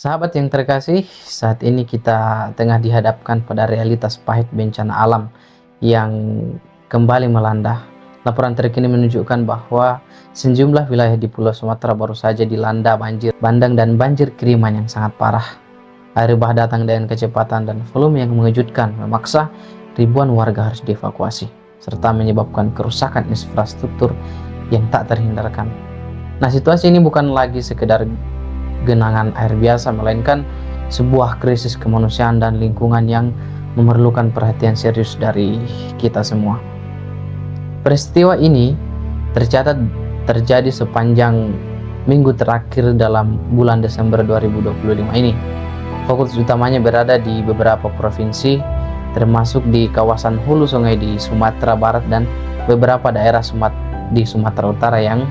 Sahabat yang terkasih, saat ini kita tengah dihadapkan pada realitas pahit bencana alam yang kembali melanda. Laporan terkini menunjukkan bahwa sejumlah wilayah di Pulau Sumatera baru saja dilanda banjir bandang dan banjir kiriman yang sangat parah. Air bah datang dengan kecepatan dan volume yang mengejutkan, memaksa ribuan warga harus dievakuasi, serta menyebabkan kerusakan infrastruktur yang tak terhindarkan. Nah, situasi ini bukan lagi sekedar genangan air biasa, melainkan sebuah krisis kemanusiaan dan lingkungan yang memerlukan perhatian serius dari kita semua. Peristiwa ini terjadi sepanjang minggu terakhir dalam bulan Desember 2025 ini. Fokus utamanya berada di beberapa provinsi, termasuk di kawasan hulu sungai di Sumatera Barat dan beberapa daerah di Sumatera Utara yang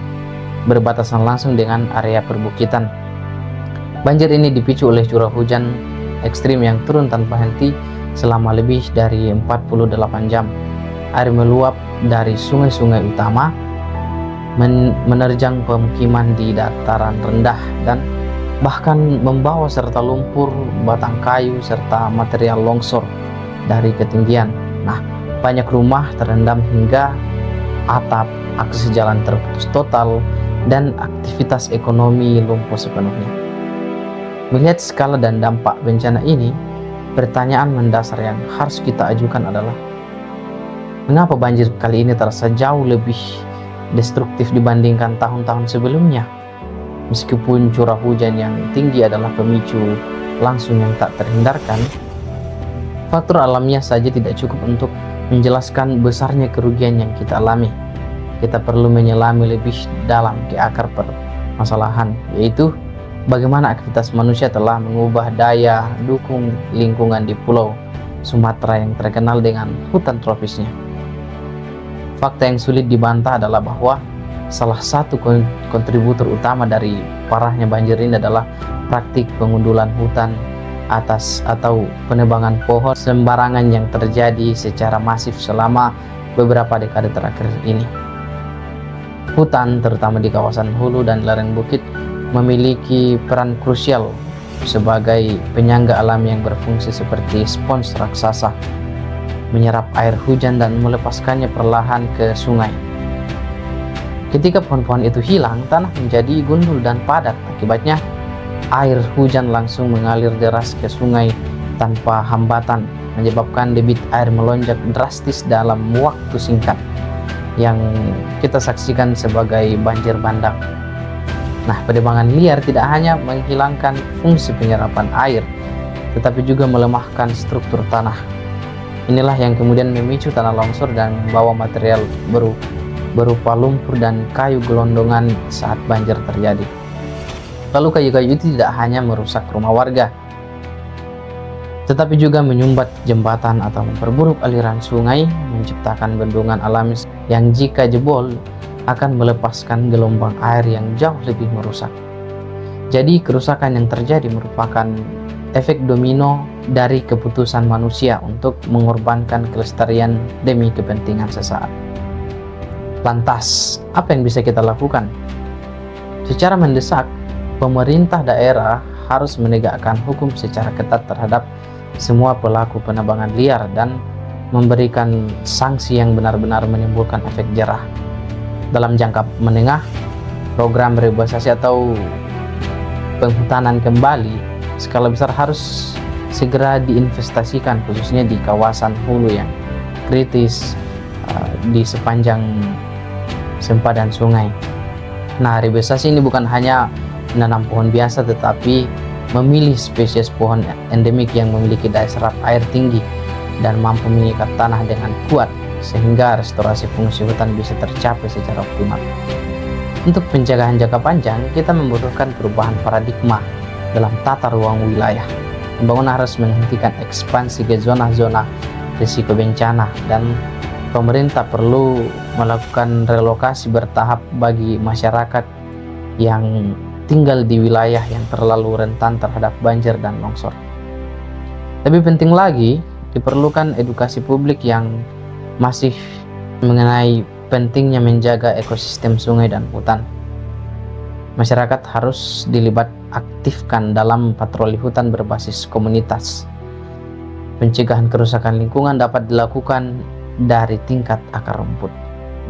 berbatasan langsung dengan area perbukitan. Banjir ini dipicu oleh curah hujan ekstrim yang turun tanpa henti selama lebih dari 48 jam. Air meluap dari sungai-sungai utama, menerjang pemukiman di dataran rendah, dan bahkan membawa serta lumpur, batang kayu, serta material longsor dari ketinggian. Nah, banyak rumah terendam hingga atap, akses jalan terputus total, dan aktivitas ekonomi lumpuh sepenuhnya. Melihat skala dan dampak bencana ini, pertanyaan mendasar yang harus kita ajukan adalah, mengapa banjir kali ini terasa jauh lebih destruktif dibandingkan tahun-tahun sebelumnya? Meskipun curah hujan yang tinggi adalah pemicu langsung yang tak terhindarkan, faktor alamnya saja tidak cukup untuk menjelaskan besarnya kerugian yang kita alami. Kita perlu menyelami lebih dalam ke akar permasalahan, yaitu bagaimana aktivitas manusia telah mengubah daya dukung lingkungan di Pulau Sumatera yang terkenal dengan hutan tropisnya. Fakta yang sulit dibantah adalah bahwa salah satu kontributor utama dari parahnya banjir ini adalah praktik pengundulan hutan atau penebangan pohon sembarangan yang terjadi secara masif selama beberapa dekade terakhir ini. Hutan, terutama di kawasan hulu dan lereng bukit, memiliki peran krusial sebagai penyangga alam yang berfungsi seperti spons raksasa, menyerap air hujan dan melepaskannya perlahan ke sungai. Ketika pohon-pohon itu hilang, tanah menjadi gundul dan padat. Akibatnya, air hujan langsung mengalir deras ke sungai tanpa hambatan, menyebabkan debit air melonjak drastis dalam waktu singkat, yang kita saksikan sebagai banjir bandang. Nah, penebangan liar tidak hanya menghilangkan fungsi penyerapan air, tetapi juga melemahkan struktur tanah. Inilah yang kemudian memicu tanah longsor dan membawa material berupa lumpur dan kayu gelondongan saat banjir terjadi. Lalu kayu-kayu itu tidak hanya merusak rumah warga, tetapi juga menyumbat jembatan atau memperburuk aliran sungai, menciptakan bendungan alami yang jika jebol akan melepaskan gelombang air yang jauh lebih merusak. Jadi kerusakan yang terjadi merupakan efek domino dari keputusan manusia untuk mengorbankan kelestarian demi kepentingan sesaat. Lantas, apa yang bisa kita lakukan? Secara mendesak, pemerintah daerah harus menegakkan hukum secara ketat terhadap semua pelaku penebangan liar dan memberikan sanksi yang benar-benar menimbulkan efek jerah. Dalam jangka menengah, program reboisasi atau penghutanan kembali skala besar harus segera diinvestasikan, khususnya di kawasan hulu yang kritis di sepanjang sempadan sungai. Nah, reboisasi ini bukan hanya menanam pohon biasa, tetapi memilih spesies pohon endemik yang memiliki daya serap air tinggi dan mampu mengikat tanah dengan kuat, sehingga restorasi fungsi hutan bisa tercapai secara optimal. Untuk pencegahan jangka panjang, kita membutuhkan perubahan paradigma dalam tata ruang wilayah. Pembangunan harus menghentikan ekspansi ke zona-zona risiko bencana, dan pemerintah perlu melakukan relokasi bertahap bagi masyarakat yang tinggal di wilayah yang terlalu rentan terhadap banjir dan longsor. Lebih penting lagi, diperlukan edukasi publik yang masih mengenai pentingnya menjaga ekosistem sungai dan hutan. Masyarakat harus dilibat aktifkan dalam patroli hutan berbasis komunitas. Pencegahan kerusakan lingkungan dapat dilakukan dari tingkat akar rumput.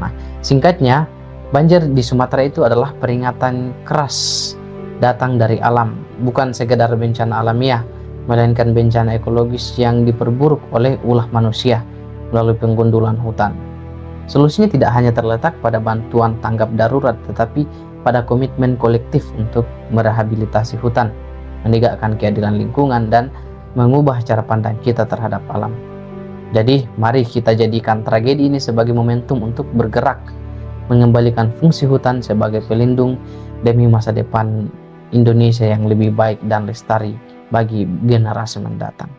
Nah, singkatnya, banjir di Sumatera itu adalah peringatan keras datang dari alam, bukan sekedar bencana alamiah, melainkan bencana ekologis yang diperburuk oleh ulah manusia melalui penggundulan hutan. Solusinya tidak hanya terletak pada bantuan tanggap darurat, tetapi pada komitmen kolektif untuk merehabilitasi hutan, menegakkan keadilan lingkungan, dan mengubah cara pandang kita terhadap alam. Jadi, mari kita jadikan tragedi ini sebagai momentum untuk bergerak, mengembalikan fungsi hutan sebagai pelindung demi masa depan Indonesia yang lebih baik dan lestari bagi generasi mendatang.